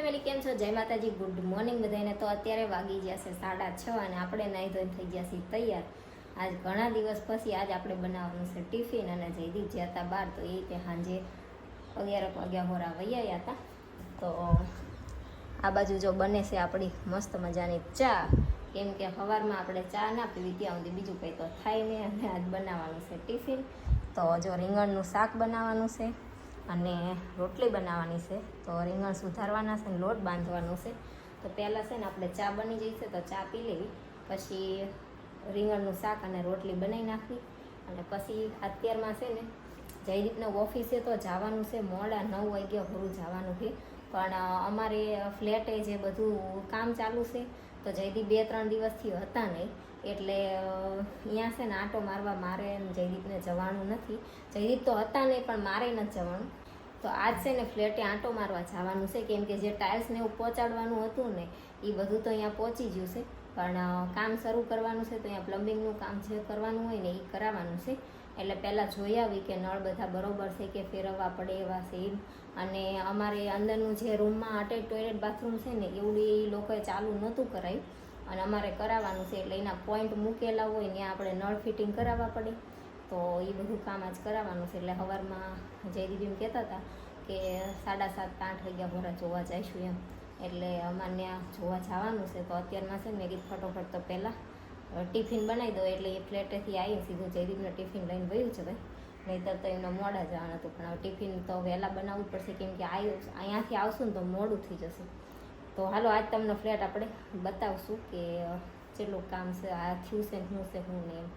Family કેમ છો? જય માતાજી, ગુડ મોર્નિંગ બધાને। તો અત્યારે વાગી ગયા છે 6:30 અને આપણે નાહી ધોઈને થઈ ગયા છીએ તૈયાર। આજ ઘણા દિવસ પછી આજ આપણે બનાવવાનું છે ટિફિન અને જયદીપ જ્યાં હતા બહાર તો એ રીતે સાંજે 11 વાગ્યા હોરા વૈયા હતા। તો આ બાજુ જો બને છે આપણી મસ્ત મજાની ચા, કેમ કે સવારમાં આપણે ચા ના પીવી ત્યાં સુધી બીજું કંઈ તો થાય નહીં અને આજ બનાવવાનું છે ટિફિન। તો જો રીંગણનું શાક બનાવવાનું છે અને રોટલી બનાવવાની છે। તો રીંગણ સુધારવાના છે ને લોટ બાંધવાનો છે। તો પહેલાં છે ને આપણે ચા બની જઈશે તો ચા પી લેવી, પછી રીંગણનું શાક અને રોટલી બનાવી નાખવી અને પછી અત્યારમાં છે ને જયદીપને ઓફિસે તો જવાનું છે મોડા 9 વાગ્યા પૂરું જવાનું છે, પણ અમારે ફ્લેટે જે બધું કામ ચાલુ છે તો જયદીપ 2-3 દિવસથી હતા નહીં એટલે અહીંયા છે ને આંટો મારવા મારે જયદીપને જવાનું નથી। જયદીપ તો હતા નહીં પણ મારે નથી જવાનું। તો આજ છે ને ફ્લેટે આંટો મારવા જવાનું છે, કેમ કે જે ટાઇલ્સને એવું પહોંચાડવાનું હતું ને એ બધું તો અહીંયા પહોંચી ગયું છે, પણ કામ શરૂ કરવાનું છે તો અહીંયા પ્લમ્બિંગનું કામ જે કરવાનું હોય ને એ કરાવવાનું છે। એટલે પહેલાં જોઈ આવી કે નળ બધા બરોબર છે કે ફેરવવા પડે એવા છે એમ। અને અમારે અંદરનું જે રૂમમાં અટેચ ટોયલેટ બાથરૂમ છે ને એવું એ લોકોએ ચાલુ નહોતું કરાવ્યું અને અમારે કરાવવાનું છે, એટલે એના પોઈન્ટ મૂકેલા હોય ત્યાં આપણે નળ ફિટિંગ કરાવવા પડે। તો એ બધું કામ આજ કરાવવાનું છે। એટલે સવારમાં જયદીપ એમ કહેતા હતા કે 7:30-8 વાગ્યા ભોરા જોવા જઈશું એમ, એટલે અમારે ત્યાં જોવા જવાનું છે। તો અત્યારમાં છે ને મેં કીધું ફટોફટ તો પહેલાં ટિફિન બનાવી દો, એટલે એ ફ્લેટેથી આવી સીધું જયદીપને ટિફિન લઈને વયું છે ભાઈ, નહીંતર તો એમને મોડા જવાનું હતું, પણ હવે ટિફિન તો વહેલા બનાવવું પડશે કેમ કે અહીંયાથી આવશું ને તો મોડું થઈ જશે। તો હાલો આજ તમને ફ્લેટ આપણે બતાવશું કે કેટલું કામ છે, આ થયું છે ને શું છે શું ને એમ।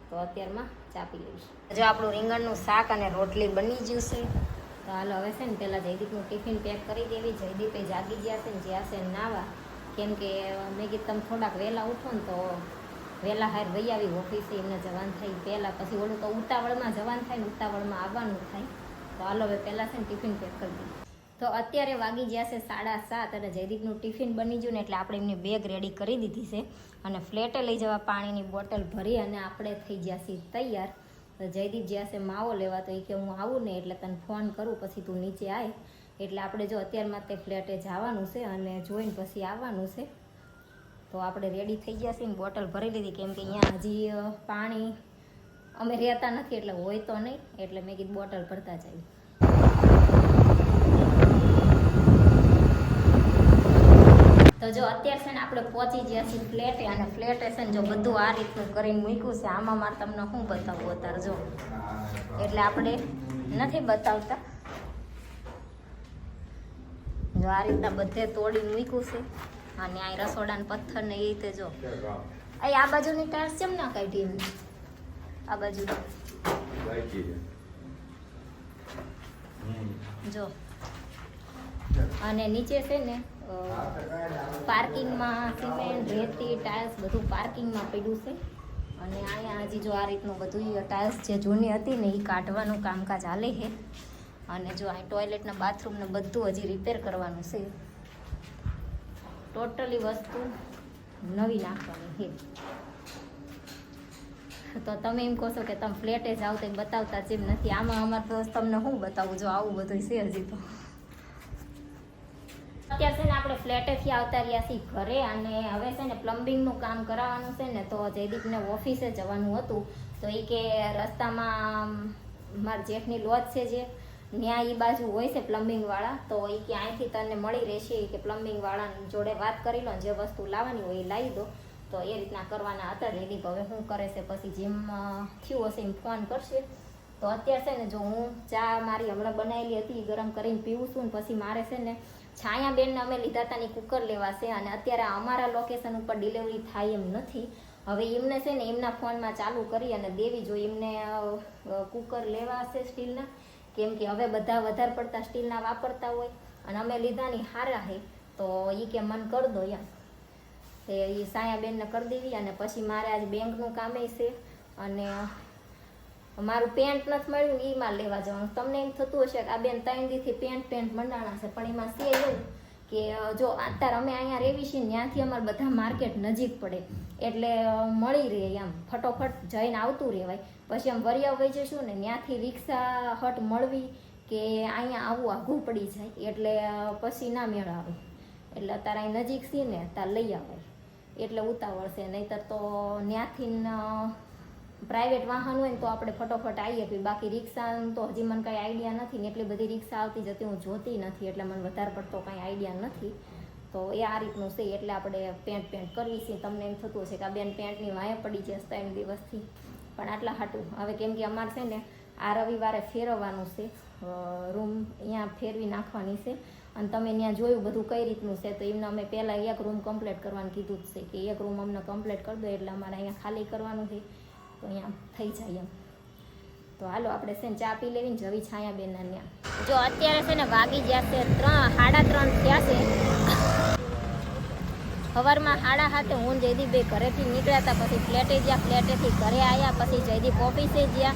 તો અત્યારમાં ચા પી લઈશ। જો આપણું રીંગણનું શાક અને રોટલી બની ગયું છે। તો હાલો હવે છે ને પહેલાં જયદીપનું ટિફિન પેક કરી દેવી। જયદીપે જાગી ગયા છે ને જ્યાં છે નાવા, કેમ કે મેં કીધું તમે થોડાક વહેલા ઉઠો ને તો વહેલા હાર વહી આવી ઓફિસે એમને જવાનું થાય પહેલાં, પછી ઓલું તો ઉતાવળમાં જવાનું થાય ને ઉતાવળમાં આવવાનું થાય। તો હાલો હવે પહેલાં છે ને ટિફિન પેક કરી દઈએ। તો અત્યારે વાગી ગયા છે 7:30 અને જયદીપનું ટિફિન બની ગયું ને એટલે આપણે એમની બેગ રેડી કરી દીધી છે અને ફ્લેટે લઈ જવા પાણીની બોટલ ભરી અને આપણે થઈ ગયા છીએ તૈયાર। તો જયદીપ જ્યાં છે માવો લેવા, તો એ કે હું આવું ને એટલે તને ફોન કરું પછી તું નીચે આય, એટલે આપણે જો અત્યારમાં તે ફ્લેટે જવાનું છે અને જોઈને પછી આવવાનું છે। તો આપણે રેડી થઈ ગયા છીએ ને બોટલ ભરી લીધી, કેમ કે અહીંયા હજી પાણી અમે રહેતા નથી એટલે હોય તો નહીં, એટલે મેં કીધું બોટલ ભરતા જાય। તો જો અત્યારે છે ને આપણે પહોંચી ગયા છીએ ફ્લેટે અને ફ્લેટે છે ને જો બધું આ રીતનું કરીને મૂક્યું છે। આમાં મારે તમને શું બતાવવું અત્યારે જો, એટલે આપણે નથી બતાવતા, જો આ રીતના બધે તોડીને મૂક્યું છે અને આ રસોડાના પથ્થર ને એ રીતે જો આ બાજુની ટાયર્સ કેમ ના કાઢી એમને આ બાજુ જો, અને નીચે છે ને પાર્કિંગમાં સિમેન્ટ રેતી ટાઇલ્સ બધું પાર્કિંગમાં પડ્યું છે અને અહીંયા હજી જો આ રીતનું બધું ટાઇલ્સ જે જૂની હતી ને એ કાઢવાનું કામકાજ ચાલે છે અને જો અહીં ટોયલેટના બાથરૂમને બધું હજી રિપેર કરવાનું છે, ટોટલી વસ્તુ નવી નાખવાની છે। તો તમે એમ કહો છો કે તમે ફ્લેટે જાઓ તો બતાવતા જેમ નથી, આમાં અમારે તો તમને શું બતાવું, જો આવું બધું છે હજી તો। અત્યારે છે ને આપણે ફ્લેટેથી આવતા રહ્યા છીએ ઘરે અને હવે છે ને પ્લમ્બિંગનું કામ કરાવવાનું છે ને, તો જયદીપને ઓફિસે જવાનું હતું તો એ કે રસ્તામાં મારા જેઠની લોજ છે જે ત્યાં એ બાજુ હોય છે પ્લમ્બિંગવાળા, તો એ કે અહીંથી તને મળી રહેશે કે પ્લમ્બિંગવાળા જોડે વાત કરી લો, જે વસ્તુ લાવવાની હોય એ લાવી દો। તો એ રીતના કરવાના હતા જયદીપ, હવે શું કરે છે પછી જેમ થયું હશે એમ ફોન કરશે। તો અત્યારે છે ને જો હું ચા મારી હમણાં બનાવેલી હતી એ ગરમ કરીને પીવું છું ને પછી મારે છે ને છાયાબેનને અમે લીધા હતા ને કુકર લેવાશે અને અત્યારે અમારા લોકેશન ઉપર ડિલિવરી થાય એમ નથી। હવે એમને છે ને એમના ફોનમાં ચાલુ કરી અને દેવી જો એમને કુકર લેવા હશે સ્ટીલના, કેમ કે હવે બધા વધારે પડતા સ્ટીલના વાપરતા હોય અને અમે લીધાની હારા છે, તો એ કે મન કરી દો એમ, તે એ સાયાબેનને કરી દેવી અને પછી મારે આજે બેંકનું કામે છે અને મારું પેન્ટ નથી મળ્યું ને એમાં લેવા જવાનું। તમને એમ થતું હશે કે આ બેન 3 દીથી પેન્ટ મંડાણા છે, પણ એમાં છે એવું કે જો અત્યારે અમે અહીંયા રહેવી છીએ ત્યાંથી અમારે બધા માર્કેટ નજીક પડે એટલે મળી રહે એમ, ફટોફટ જઈને આવતું રહેવાય। પછી આમ વરિયા વહી જઈશું ને ત્યાંથી રિક્ષા હટ મળવી કે અહીંયા આવું આઘું પડી જાય એટલે પછી ના મેળ આવે। એટલે અત્યારે અહીં નજીક છે ને ત્યાં લઈ આવાય એટલે ઉતાવળ છે. નહીંતર તો ત્યાંથી પ્રાઇવેટ વાહન હોય ને તો આપણે ફટોફટ આવીએ છીએ. બાકી રિક્ષાનું તો હજી મને કાંઈ આઈડિયા નથી ને એટલી બધી રિક્ષા આવતી જતી હું જોતી નથી એટલે મને વધારે પડતો કાંઈ આઈડિયા નથી. તો એ આ રીતનું છે એટલે આપણે પેન્ટ કરવી છે. તમને એમ થતું હશે કે આ બેન પેન્ટની વાંહે પડી જશે 3 દિવસથી, પણ આટલા હાટું હવે કેમ કે અમારે છે ને આ રવિવારે ફેરવવાનું છે, રૂમ અહીંયા ફેરવી નાખવાની છે. અને તમે ત્યાં જોયું બધું કઈ રીતનું છે તો એમને અમે પહેલાં એક રૂમ કમ્પ્લીટ કરવાનું કીધું જ છે કે એક રૂમ અમને કમ્પ્લીટ કરી દો એટલે અમારે અહીંયા ખાલી કરવાનું છે તો અહીંયા થઈ જાય એમ. તો હાલો આપણે છે ને ચા પી લેવીને જવી છાયાબેનના ત્યાં. જો અત્યારે છે ને વાગી ગયા છે 3:30 થયા છે. સવારમાં 7:30 હું જયદીપ બે ઘરેથી નીકળ્યા હતા, પછી ફ્લેટે ગયા, ફ્લેટેથી ઘરે આવ્યા, પછી જયદીપ ઓફિસે ગયા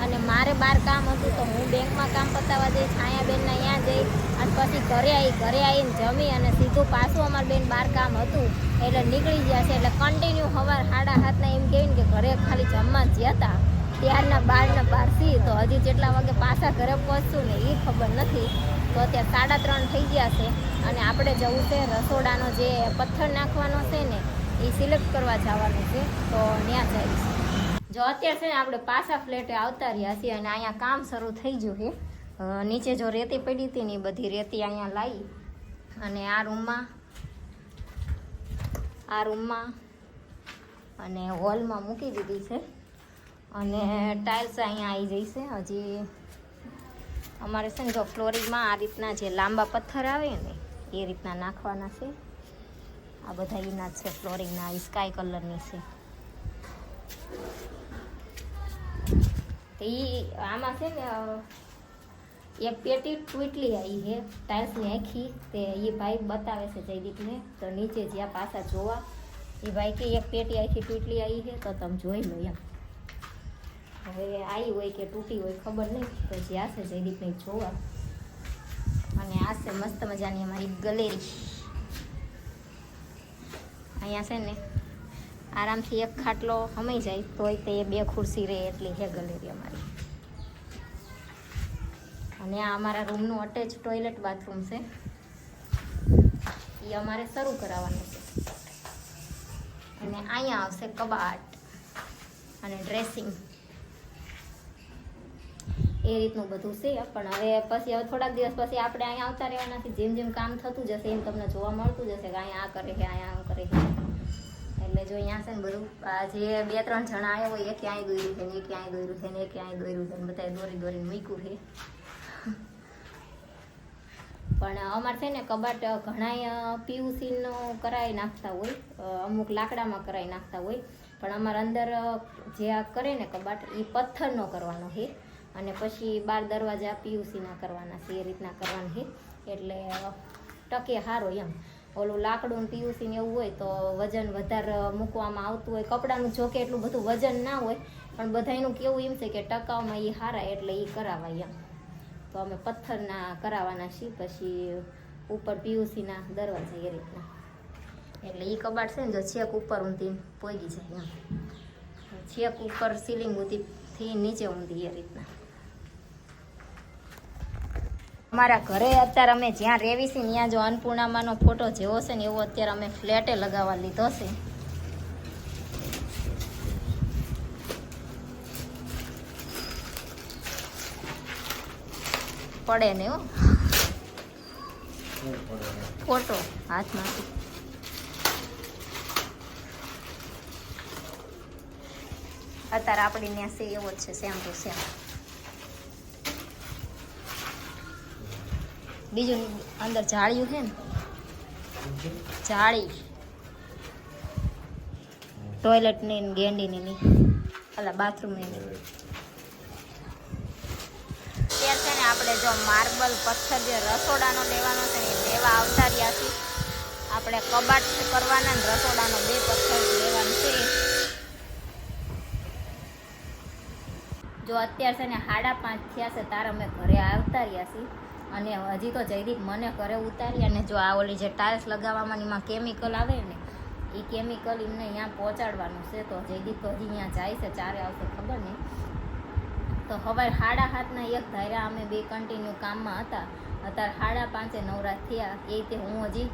અને મારે બહાર કામ હતું તો હું બેંકમાં કામ પતાવવા જઈ, છાયાબેનના ત્યાં જઈ અને પછી ઘરે આવીને જમી અને સીધું પાછું અમારે બેન બહાર કામ હતું એટલે નીકળી ગયા છે. એટલે કન્ટિન્યુ સવાર 7:30 એમ કહેવાય ને કે ઘરે ખાલી જમવા જ ગયા હતા ત્યારના 12 સી તો હજી જેટલા વાગે પાછા ઘરે પહોંચશું ને એ ખબર નથી. તો અત્યારે 3:30 થઈ ગયા છે અને આપણે જવું છે રસોડાનો જે પથ્થર નાખવાનો છે ને એ સિલેક્ટ કરવા જવાનું છે તો ત્યાં જઈશ. જો અત્યારે છે ને આપણે પાછા ફ્લેટે આવતા રહ્યા છીએ અને અહીંયા કામ શરૂ થઈ ગયું છે. નીચે જો રેતી પડી હતી ને એ બધી રેતી અહીંયા લાવી અને આ રૂમમાં અને હોલમાં મૂકી દીધી છે અને ટાઇલ્સ અહીંયા આવી જઈશે. હજી અમારે છે ને જો ફ્લોરિંગમાં આ રીતના જે લાંબા પથ્થર આવે ને એ રીતના નાખવાના છે. આ બધા એના જ છે ફ્લોરિંગના, સ્કાય કલરની છે. તો આમાં છે ને એક પેટી તૂટલી આવી છે ટાઇલ્સની આખી, તે એ ભાઈ બતાવે છે જયદીપને. તો નીચે જ્યાં પાછા જોવા એ ભાઈ કે એક પેટી આખી તૂટલી આવી છે તો તમે જોઈ લો એમ. હવે આવી હોય કે તૂટી હોય ખબર નહીં, તો જ્યાં છે જયદીપને જોવા. અને આ છે મસ્ત મજાની અમારી ગેલેરી. અહીંયા છે ને આરામથી એક ખાટલો હમાઈ જાય તોય તે 2 ખુરશી રહે એટલી છે ગેલેરી અમારી. અને આ અમારા રૂમનું અટેચ ટોયલેટ બાથરૂમ છે, એ અમારે શરૂ કરાવવાનું છે. અને અહીંયા આવશે કબાટ અને ડ્રેસિંગ, એ રીતનું બધું છે. પણ હવે થોડાક દિવસ પછી આપણે અહીંયા આવતા રહેવાના છે. જેમ જેમ કામ થતું જશે એમ તમને જોવા મળતું જશે કે અહીંયા આ કરે છે, અહીંયા આમ કરે છે. એટલે જો અહીંયા છે ને બધું આ જે 2-3 જણા આવ્યા હોય એ ક્યાંય દોર્યું છે ને એ ક્યાંય દોર્યું છે ને એ ક્યાંય દોર્યું છે ને બધા દોરીને મૂક્યું છે. પણ અમારે છે ને કબાટ ઘણા પીયુસીનો કરાવી નાખતા હોય, અમુક લાકડામાં કરાવી નાખતા હોય, પણ અમારા અંદર જે આ કરે ને કબાટ એ પથ્થરનો કરવાનો છે અને પછી 12 દરવાજા પીયુસીના કરવાના છે. એ રીતના કરવાનું છે એટલે ટકે સારો એમ. ઓલું લાકડું પીયુસી ને એવું હોય તો વજન વધારે મૂકવામાં આવતું હોય. કપડાનું જોકે એટલું બધું વજન ના હોય પણ બધાનું કેવું એમ છે કે ટકાવમાં એ સારા એટલે એ કરાવાય એમ. તો અમે પથ્થરના કરાવવાના છીએ, પછી ઉપર પીયુસીના દરવાજા એ રીતના. એટલે એ કબાટ છે ને જો છેક ઉપર ઊંધી પોગી જાય એમ, છેક ઉપર સીલિંગ ઊંધીથી નીચે ઊંધી એ રીતના. અમારા ઘરે અત્યારે અમે જ્યાં રહેવી છીએ ત્યાં જો અન્નપૂર્ણામાંનો ફોટો જેવો છે ને એવો અત્યારે અમે ફ્લેટે લગાવવા લીધો છે. પડે ને હો ફોટો હાથમાંથી. અત્યારે આપણી ત્યાં છે એવો જ છે, સેમ ટુ સેમ. બીજું અંદર જાળિયું છે ને, જાળી ટોયલેટની ગેંડીની નહીં, અલા બાથરૂમની નહીં. અત્યારે છે ને આપણે જો માર્બલ પથ્થર જે રસોડાનો લેવાનો છે ને એ લેવા આવતા રહ્યા છીએ. આપણે કબાટ કરવાના ને રસોડાનો 2 પથ્થર લેવાનું છે. જો અત્યારે છે ને 5:30 થયા છે તાર અમે ઘરે આવતા રહ્યા છીએ અને હજી તો જયદીપ મને ઘરે ઉતારી. અને જો આ ઓલી જે ટાઇલ્સ લગાવવામાં એમાં કેમિકલ આવે ને એ કેમિકલ એમને અહીંયા પહોંચાડવાનું છે. તો જયદીપ તો હજી અહીંયા જાય છે, 4 આવશે ખબર નહીં. તો હવે 7:30 એક ધાર્યા અમે 2 કન્ટિન્યુ કામમાં હતા. અત્યારે 5:30 નવરાત થયા. એ રીતે હું હજી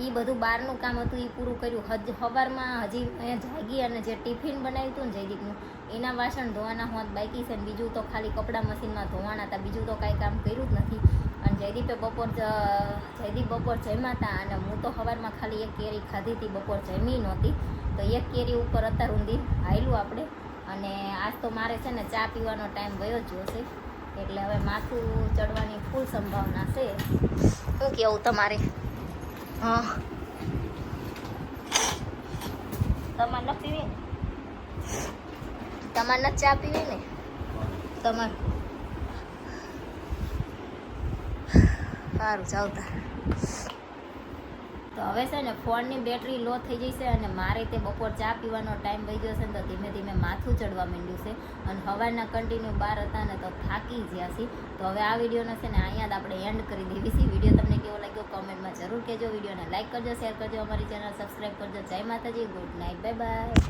એ બધું બહારનું કામ હતું એ પૂરું કર્યું. સવારમાં હજી અહીંયા જાગી અને જે ટિફિન બનાવ્યું હતું ને જયદીપનું એના વાસણ ધોવાના હોત બાકી છે ને બીજું તો ખાલી કપડાં મશીનમાં ધોવાના હતા. બીજું તો કાંઈ કામ કર્યું જ નથી. અને જયદીપ બપોર જમ્યા હતા અને હું તો સવારમાં ખાલી એક કેરી ખાધી હતી, બપોર જમી નહોતી. તો એક કેરી ઉપર અત્યાર ઊંધી હાયલું આપણે. અને આજ તો મારે છે ને ચા પીવાનો ટાઈમ વયો જ જોશે, એટલે હવે માથું ચડવાની ફૂલ સંભાવના છે. શું કેવું તમારે? હા, તમારે ન પીવી? તમારે ન ચા પીવી ને? તમારે સારું ચાવતા. તો હવે છે ને ફોનની બેટરી લો થઈ જશે અને મારે તે બપોર ચા પીવાનો ટાઈમ વહી ગયો છે ને તો ધીમે ધીમે માથું ચડવા માંડ્યું છે. અને સવારના કન્ટિન્યુ બહાર હતા ને તો થાકી ગયા છીએ. તો હવે આ વિડીયોને છે ને અહીંયા જ આપણે એન્ડ કરી દેવી છે. વિડીયો તમને કેવો લાગ્યો કોમેન્ટમાં જરૂર કહેજો. વિડીયોને લાઈક કરજો, શેર કરજો, અમારી ચેનલ સબસ્ક્રાઈબ કરજો. જય માતાજી, ગુડ નાઇટ, બાય બાય.